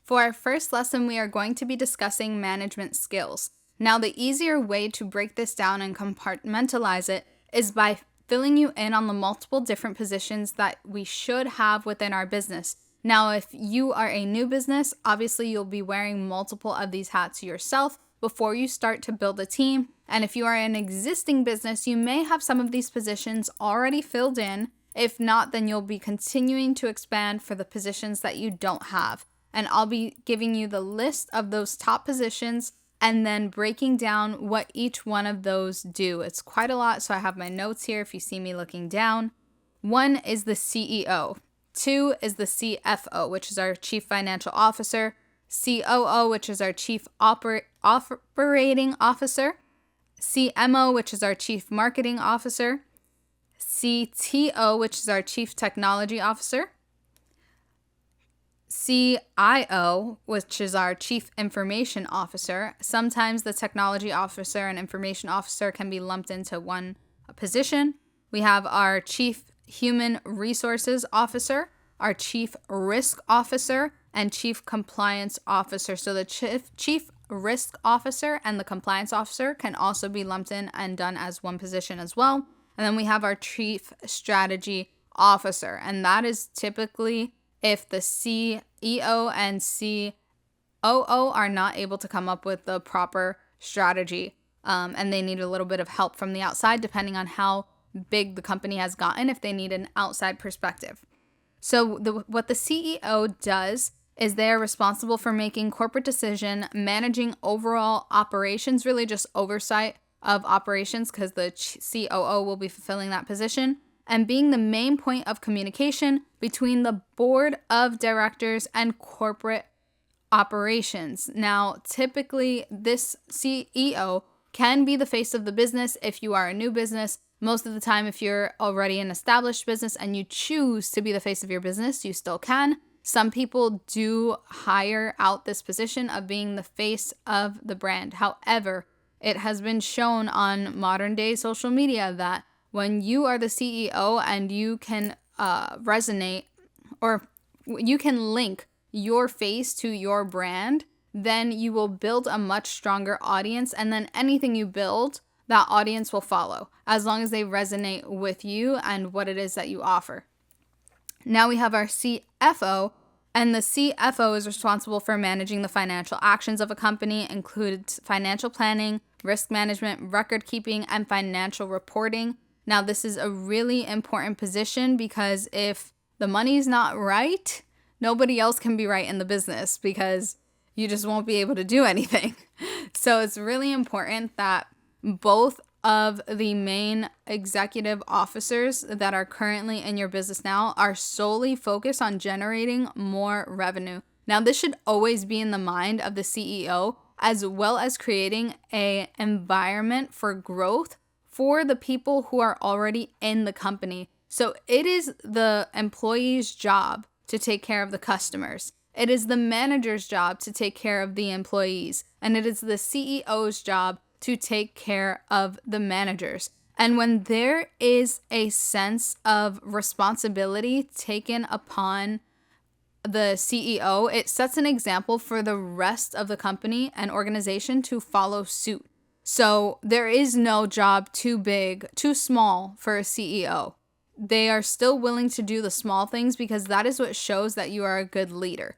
For our first lesson, we are going to be discussing management skills. Now, the easier way to break this down and compartmentalize it is by filling you in on the multiple different positions that we should have within our business. Now, if you are a new business, obviously you'll be wearing multiple of these hats yourself before you start to build a team. And if you are an existing business, you may have some of these positions already filled in. If not, then you'll be continuing to expand for the positions that you don't have. And I'll be giving you the list of those top positions and then breaking down what each one of those do. It's quite a lot, so I have my notes here if you see me looking down. 1 is the CEO. 2 is the CFO, which is our Chief Financial Officer. COO, which is our Chief Operating Officer. CMO, which is our Chief Marketing Officer. CTO, which is our Chief Technology Officer. CIO, which is our Chief Information Officer. Sometimes the Technology Officer and Information Officer can be lumped into one position. We have our Chief Human Resources Officer, our Chief Risk Officer, and Chief Compliance Officer. So the Chief Risk Officer and the Compliance Officer can also be lumped in and done as one position as well. And then we have our Chief Strategy Officer, and that is typically if the CEO and COO are not able to come up with the proper strategy and they need a little bit of help from the outside, depending on how big the company has gotten, if they need an outside perspective. So what the CEO does is they're responsible for making corporate decision, managing overall operations, really just oversight of operations, because the COO will be fulfilling that position, and being the main point of communication between the board of directors and corporate operations. Now, typically, this CEO can be the face of the business if you are a new business. Most of the time, if you're already an established business and you choose to be the face of your business, you still can. Some people do hire out this position of being the face of the brand. However, it has been shown on modern day social media that when you are the CEO and you can resonate, or you can link your face to your brand, then you will build a much stronger audience. And then anything you build, that audience will follow, as long as they resonate with you and what it is that you offer. Now we have our CFO, and the CFO is responsible for managing the financial actions of a company, includes financial planning, risk management, record keeping, and financial reporting. Now, this is a really important position because if the money's not right, nobody else can be right in the business because you just won't be able to do anything. So it's really important that both of the main executive officers that are currently in your business now are solely focused on generating more revenue. Now, this should always be in the mind of the CEO, as well as creating an environment for growth for the people who are already in the company. So it is the employee's job to take care of the customers. It is the manager's job to take care of the employees. And it is the CEO's job to take care of the managers. And when there is a sense of responsibility taken upon the CEO, it sets an example for the rest of the company and organization to follow suit. So there is no job too big, too small for a CEO. They are still willing to do the small things because that is what shows that you are a good leader.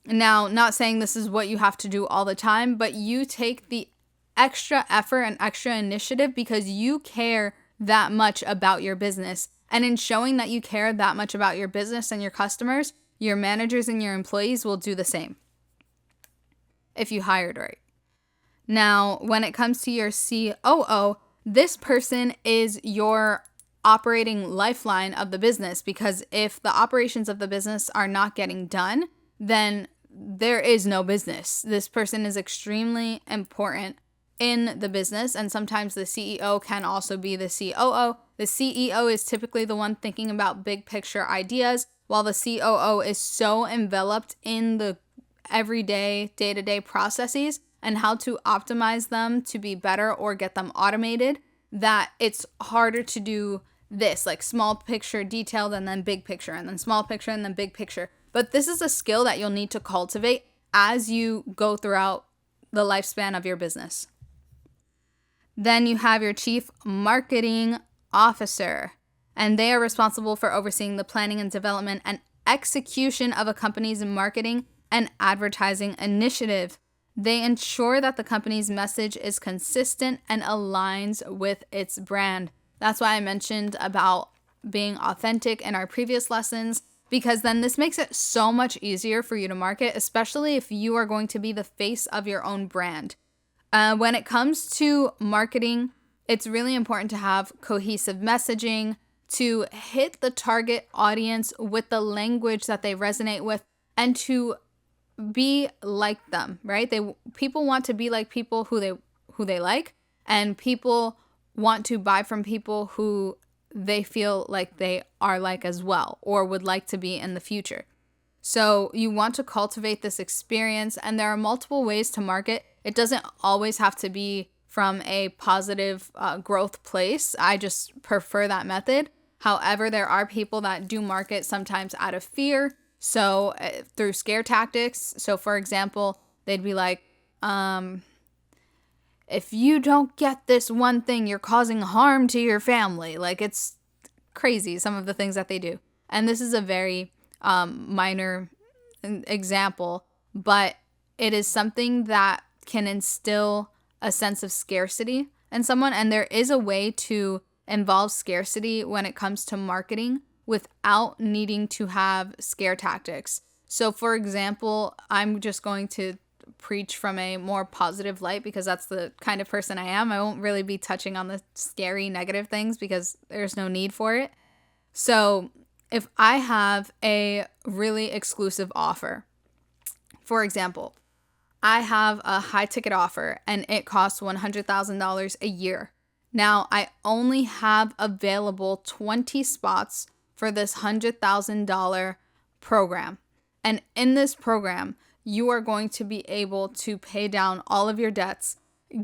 Now, not saying this is what you have to do all the time, but you take the extra effort and extra initiative because you care that much about your business. And in showing that you care that much about your business and your customers, your managers and your employees will do the same if you hired right. Now, when it comes to your COO, this person is your operating lifeline of the business, because if the operations of the business are not getting done, then there is no business. This person is extremely important in the business, and sometimes the CEO can also be the COO. The CEO is typically the one thinking about big picture ideas, while the COO is so enveloped in the everyday, day-to-day processes and how to optimize them to be better or get them automated, that it's harder to do this, like small picture detailed and then big picture and then small picture and then big picture, But this is a skill that you'll need to cultivate as you go throughout the lifespan of your business. Then you have your chief marketing officer, and they are responsible for overseeing the planning and development and execution of a company's marketing and advertising initiative. They ensure that the company's message is consistent and aligns with its brand. That's why I mentioned about being authentic in our previous lessons, because then this makes it so much easier for you to market, especially if you are going to be the face of your own brand. When it comes to marketing, it's really important to have cohesive messaging, to hit the target audience with the language that they resonate with, and to be like them, right? People want to be like people who they like, and people want to buy from people who they feel like they are like as well, or would like to be in the future. So you want to cultivate this experience, and there are multiple ways to market. It doesn't always have to be from a positive growth place. I just prefer that method. However, there are people that do market sometimes out of fear. So through scare tactics. So for example, they'd be like, if you don't get this one thing, you're causing harm to your family. Like, it's crazy, some of the things that they do. And this is a very minor example, but it is something that can instill a sense of scarcity in someone. And there is a way to involve scarcity when it comes to marketing without needing to have scare tactics. So for example, I'm just going to preach from a more positive light because that's the kind of person I am. I won't really be touching on the scary negative things because there's no need for it. So if I have a really exclusive offer, for example, I have a high ticket offer and it costs $100,000 a year. Now I only have available 20 spots for this $100,000 program. And in this program, you are going to be able to pay down all of your debts,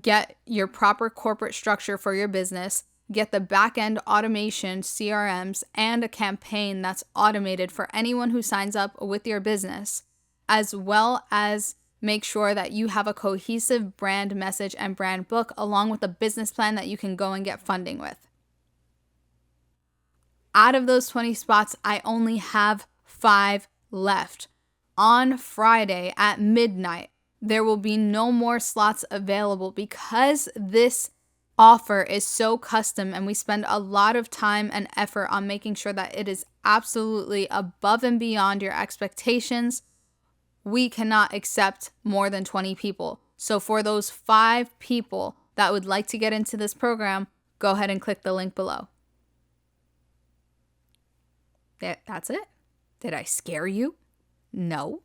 get your proper corporate structure for your business, get the back-end automation, CRMs, and a campaign that's automated for anyone who signs up with your business, as well as make sure that you have a cohesive brand message and brand book along with a business plan that you can go and get funding with. Out of those 20 spots, I only have 5 left. On Friday at midnight, there will be no more slots available because this offer is so custom and we spend a lot of time and effort on making sure that it is absolutely above and beyond your expectations. We cannot accept more than 20 people. So for those 5 people that would like to get into this program, go ahead and click the link below. That's it. Did I scare you? No.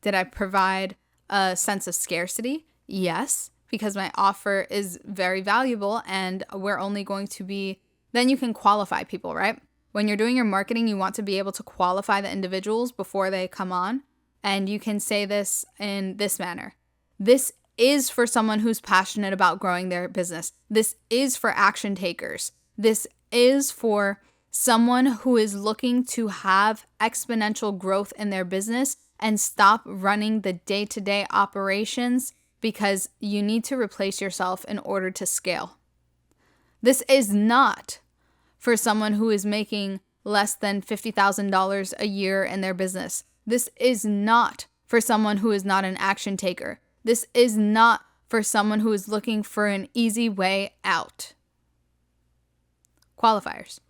Did I provide a sense of scarcity? Yes, because my offer is very valuable and we're only going to be, then you can qualify people, right? When you're doing your marketing, you want to be able to qualify the individuals before they come on. And you can say this in this manner. This is for someone who's passionate about growing their business. This is for action takers. This is for someone who is looking to have exponential growth in their business and stop running the day-to-day operations because you need to replace yourself in order to scale. This is not for someone who is making less than $50,000 a year in their business. This is not for someone who is not an action taker. This is not for someone who is looking for an easy way out. Qualifiers.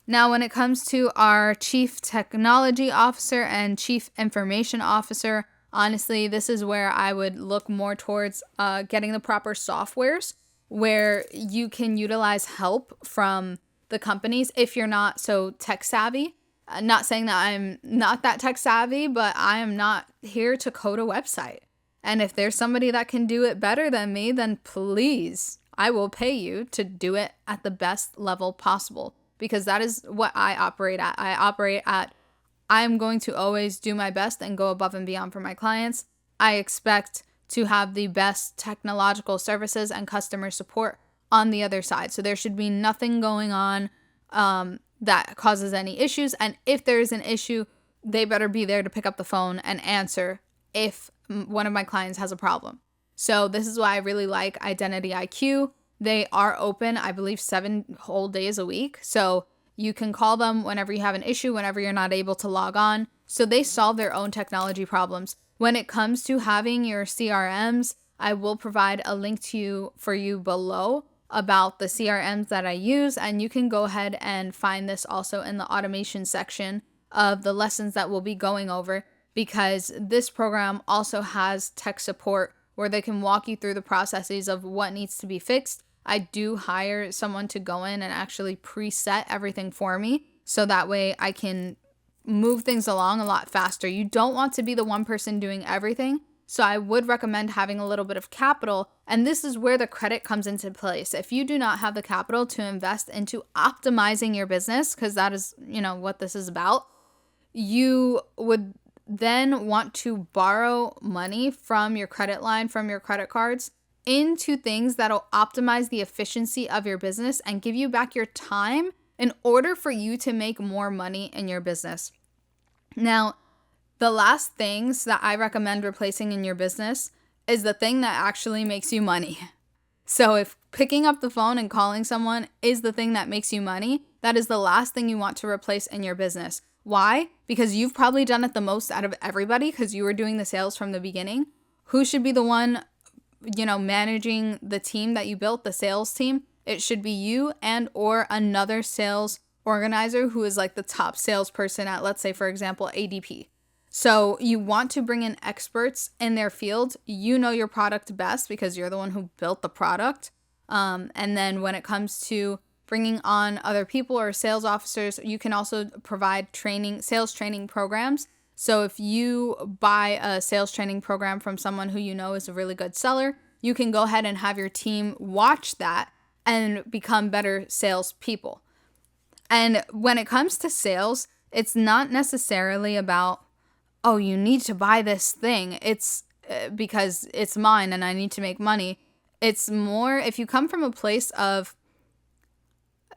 Now, when it comes to our Chief Technology Officer and Chief Information Officer, honestly, this is where I would look more towards getting the proper softwares where you can utilize help from the companies if you're not so tech savvy. Not saying that I'm not that tech savvy, but I am not here to code a website. And if there's somebody that can do it better than me, then please, I will pay you to do it at the best level possible. Because that is what I operate at. I'm going to always do my best and go above and beyond for my clients. I expect to have the best technological services and customer support on the other side. So there should be nothing going on that causes any issues. And if there is an issue, they better be there to pick up the phone and answer if one of my clients has a problem. So this is why I really like Identity IQ. They are open, I believe, 7 whole days a week. So you can call them whenever you have an issue, whenever you're not able to log on. So they solve their own technology problems. When it comes to having your CRMs, I will provide a link to you for you below about the CRMs that I use. And you can go ahead and find this also in the automation section of the lessons that we'll be going over, because this program also has tech support where they can walk you through the processes of what needs to be fixed. I do hire someone to go in and actually preset everything for me, so that way I can move things along a lot faster. You don't want to be the one person doing everything. So I would recommend having a little bit of capital. And this is where the credit comes into place. If you do not have the capital to invest into optimizing your business, because that is, what this is about, you would then want to borrow money from your credit line, from your credit cards, into things that'll optimize the efficiency of your business and give you back your time in order for you to make more money in your business. Now, the last things that I recommend replacing in your business is the thing that actually makes you money. So if picking up the phone and calling someone is the thing that makes you money, that is the last thing you want to replace in your business. Why? Because you've probably done it the most out of everybody because you were doing the sales from the beginning. Who should be the one, managing the team that you built, the sales team? It should be you and or another sales organizer who is like the top salesperson at, let's say, for example, ADP. So you want to bring in experts in their field. You know your product best because you're the one who built the product. And then when it comes to bringing on other people or sales officers, you can also provide sales training programs. So if you buy a sales training program from someone who you know is a really good seller, you can go ahead and have your team watch that and become better salespeople. And when it comes to sales, it's not necessarily about, oh, you need to buy this thing. It's because it's mine and I need to make money. It's more if you come from a place of,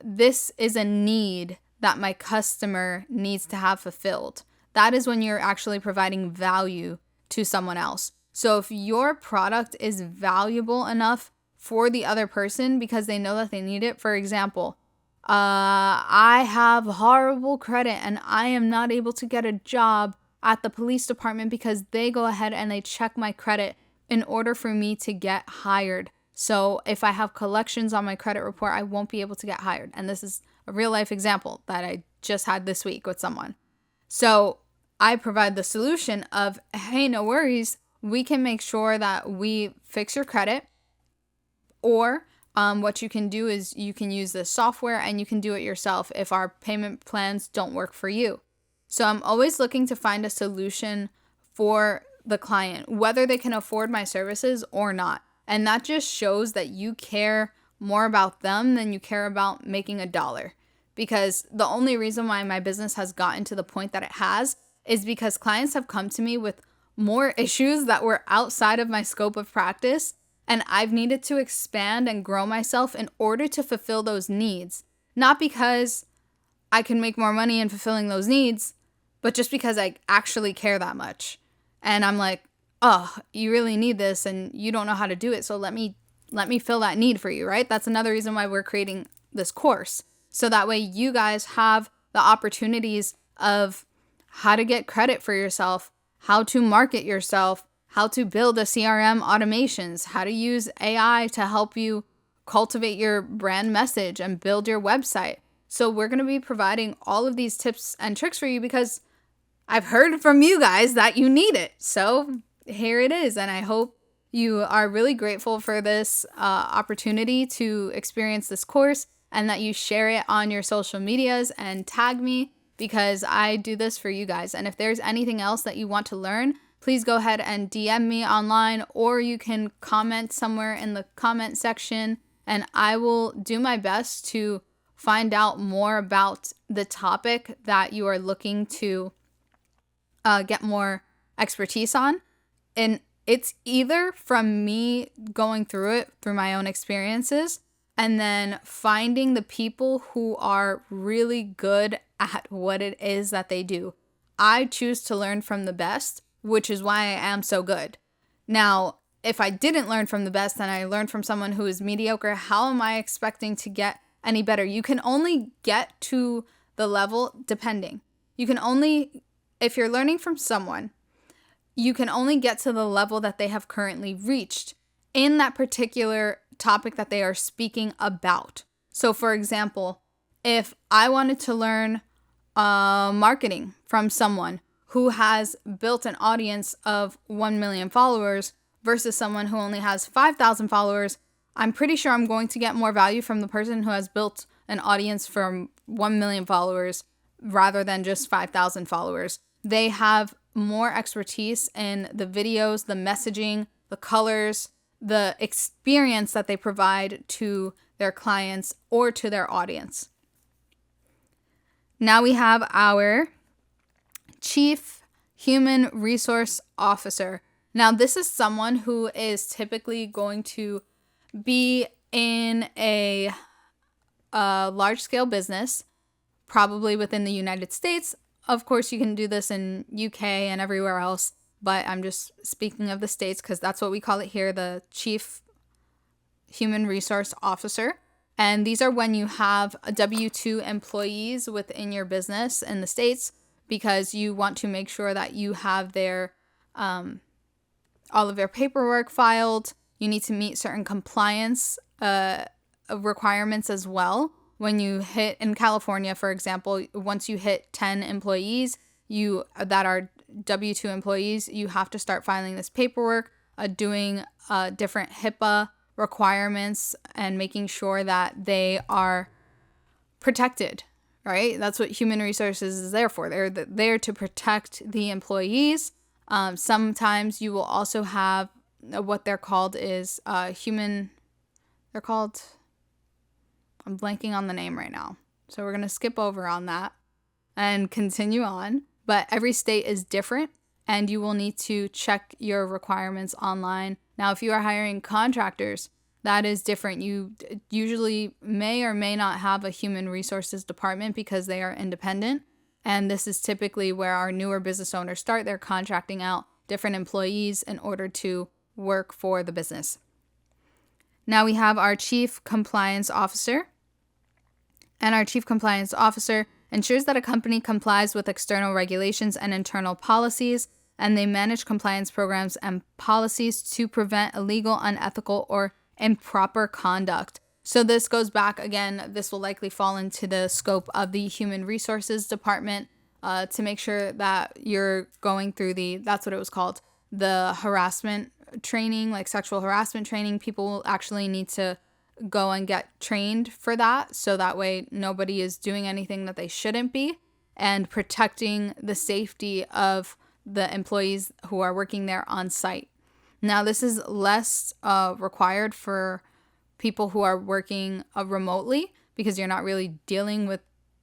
this is a need that my customer needs to have fulfilled. That is when you're actually providing value to someone else. So if your product is valuable enough for the other person because they know that they need it, for example, I have horrible credit and I am not able to get a job at the police department because they go ahead and they check my credit in order for me to get hired. So if I have collections on my credit report, I won't be able to get hired. And this is a real life example that I just had this week with someone. So I provide the solution of, hey, no worries. We can make sure that we fix your credit. Or what you can do is you can use the software and you can do it yourself if our payment plans don't work for you. So I'm always looking to find a solution for the client, whether they can afford my services or not. And that just shows that you care more about them than you care about making a dollar. Because the only reason why my business has gotten to the point that it has is because clients have come to me with more issues that were outside of my scope of practice. And I've needed to expand and grow myself in order to fulfill those needs. Not because I can make more money in fulfilling those needs, but just because I actually care that much. And I'm like, oh, you really need this and you don't know how to do it. So let me fill that need for you, right? That's another reason why we're creating this course. So that way you guys have the opportunities of how to get credit for yourself, how to market yourself, how to build a CRM automations, how to use AI to help you cultivate your brand message and build your website. So we're going to be providing all of these tips and tricks for you because I've heard from you guys that you need it. So here it is. And I hope you are really grateful for this opportunity to experience this course and that you share it on your social medias and tag me because I do this for you guys. And if there's anything else that you want to learn, please go ahead and DM me online, or you can comment somewhere in the comment section and I will do my best to find out more about the topic that you are looking to get more expertise on. And it's either from me going through it through my own experiences and then finding the people who are really good at what it is that they do. I choose to learn from the best, which is why I am so good. Now, if I didn't learn from the best and I learned from someone who is mediocre, how am I expecting to get any better? You can only get to the level depending. You can only, if you're learning from someone, you can only get to the level that they have currently reached in that particular topic that they are speaking about. So for example, if I wanted to learn marketing from someone who has built an audience of 1 million followers versus someone who only has 5,000 followers, I'm pretty sure I'm going to get more value from the person who has built an audience from 1 million followers rather than just 5,000 followers. They have more expertise in the videos, the messaging, the colors, the experience that they provide to their clients or to their audience. Now we have our Chief Human Resource Officer. Now, this is someone who is typically going to be in a large-scale business, probably within the United States. Of course, you can do this in UK and everywhere else, but I'm just speaking of the States because that's what we call it here, the Chief Human Resource Officer. And these are when you have a W-2 employees within your business in the States, because you want to make sure that you have their all of their paperwork filed. You need to meet certain compliance requirements as well. When you hit, in California, for example, once you hit 10 employees that are W-2 employees, you have to start filing this paperwork, doing different HIPAA requirements and making sure that they are protected, right? That's what human resources is there for. They're there to protect the employees. Sometimes you will also have what they're called is I'm blanking on the name right now. So we're going to skip over on that and continue on. But every state is different and you will need to check your requirements online. Now, if you are hiring contractors, that is different. You usually may or may not have a human resources department because they are independent. And this is typically where our newer business owners start. They're contracting out different employees in order to work for the business. Now we have our Chief Compliance Officer. And our Chief Compliance Officer ensures that a company complies with external regulations and internal policies, and they manage compliance programs and policies to prevent illegal, unethical, or improper conduct. So this goes back, again, this will likely fall into the scope of the Human Resources Department to make sure that you're going through that's what it was called, the harassment training, like sexual harassment training. People will actually need to go and get trained for that, so that way nobody is doing anything that they shouldn't be, and protecting the safety of the employees who are working there on site. Now, this is less required for people who are working remotely because you're not really dealing with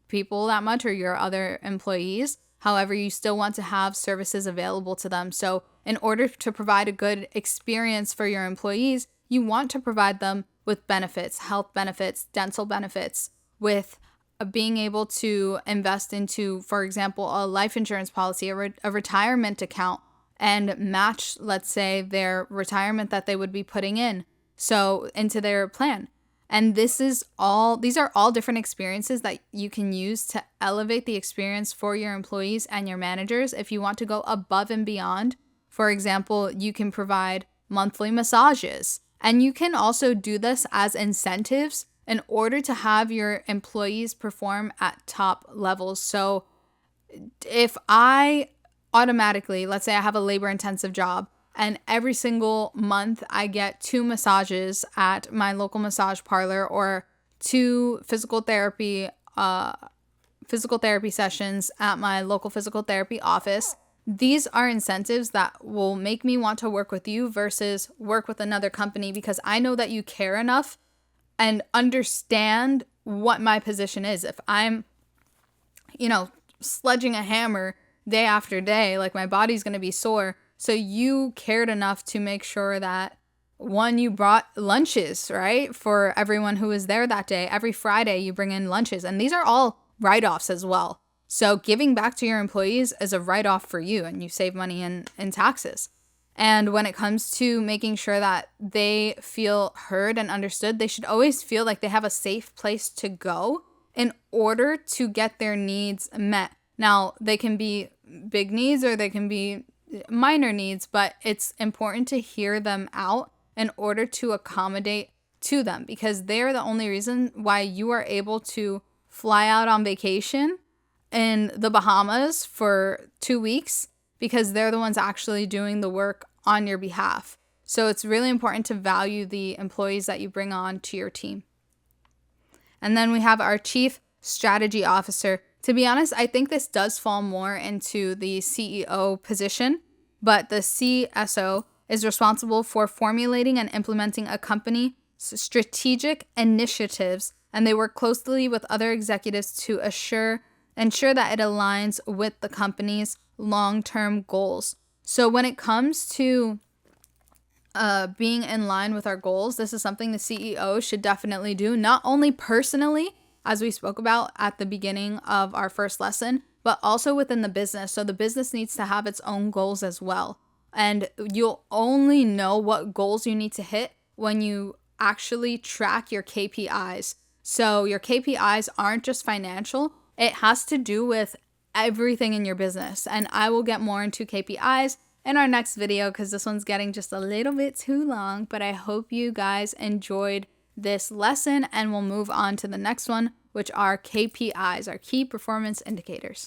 people that much or your other employees. However, you still want to have services available to them. So in order to provide a good experience for your employees, you want to provide them with benefits, health benefits, dental benefits, with being able to invest into, for example, a life insurance policy, a retirement account, and match, let's say, their retirement that they would be putting in, so into their plan. And these are all different experiences that you can use to elevate the experience for your employees and your managers. If you want to go above and beyond, for example, you can provide monthly massages. And you can also do this as incentives in order to have your employees perform at top levels. So if I automatically, let's say I have a labor-intensive job, and every single month I get 2 massages at my local massage parlor or 2 physical therapy sessions at my local physical therapy office, these are incentives that will make me want to work with you versus work with another company, because I know that you care enough and understand what my position is. If I'm, sledging a hammer day after day, like, my body's going to be sore. So you cared enough to make sure that, one, you brought lunches, right, for everyone who was there that day. Every Friday you bring in lunches, and these are all write-offs as well. So giving back to your employees is a write-off for you, and you save money in taxes. And when it comes to making sure that they feel heard and understood, they should always feel like they have a safe place to go in order to get their needs met. Now, they can be big needs or they can be minor needs, but it's important to hear them out in order to accommodate to them, because they're the only reason why you are able to fly out on vacation in the Bahamas for 2 weeks, because they're the ones actually doing the work on your behalf. So it's really important to value the employees that you bring on to your team. And then we have our Chief Strategy Officer. To be honest, I think this does fall more into the CEO position, but the CSO is responsible for formulating and implementing a company's strategic initiatives, and they work closely with other executives to ensure that it aligns with the company's long-term goals. So when it comes to being in line with our goals, this is something the CEO should definitely do, not only personally, as we spoke about at the beginning of our first lesson, but also within the business. So the business needs to have its own goals as well. And you'll only know what goals you need to hit when you actually track your KPIs. So your KPIs aren't just financial, it has to do with everything in your business. And I will get more into KPIs in our next video because this one's getting just a little bit too long, but I hope you guys enjoyed this lesson, and we'll move on to the next one, which are KPIs, our key performance indicators.